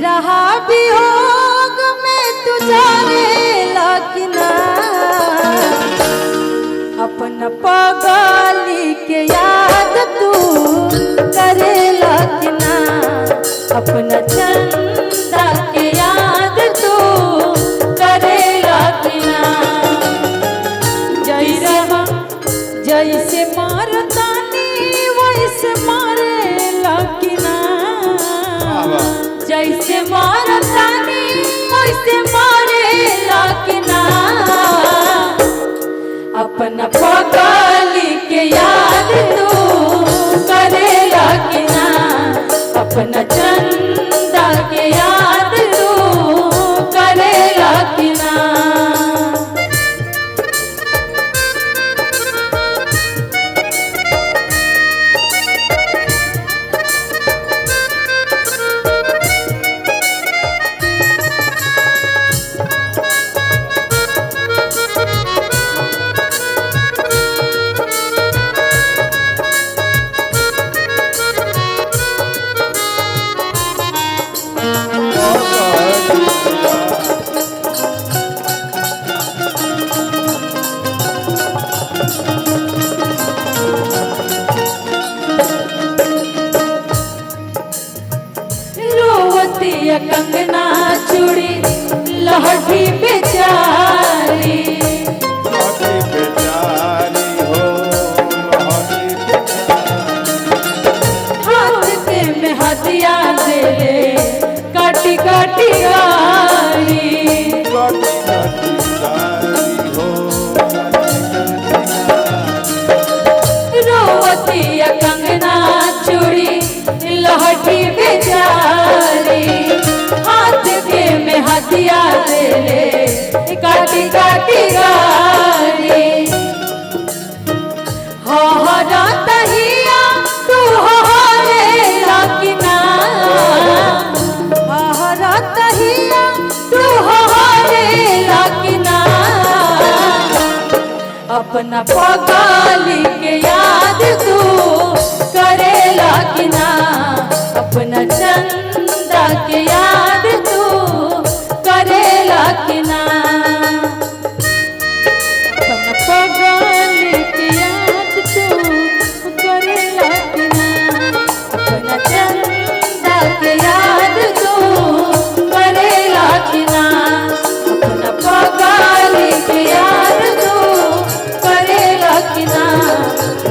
बिरहा वियोग में तू जानेला कि ना अपन पगली के याद तू करेला कि ना अपना चंदा के याद तू करेला कि ना जैसे मारतानी वैसे मारेला कि ना जैसे मारतानी वैसे मारेला कि ना अपना पगली के याद तू करेला कि ना अपना चंदा के याद तू करेला कि ना कंगना चूड़ी लहठी बेचारी हो हाथ के में हदिया दे काटी काटी गारी रोवतिया कंगना चूड़ी लहठी बेचारी हाथ के में हदिया दे काटी काटी गारी हरा तहिया तू हरेला कि ना हरा तहिया तू हरेला कि ना अपना पगली के याद तू करेला कि ना अपना चंदा के याद तू करेला कि ना अपना पगली के याद तू करेला कि ना अपना चंदा के याद तू करेला कि ना अपना पगली के याद तू करेला कि ना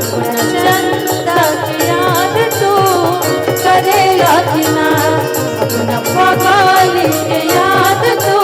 अपना चंदा के याद तू करेला कि ना अपना पगली के याद तू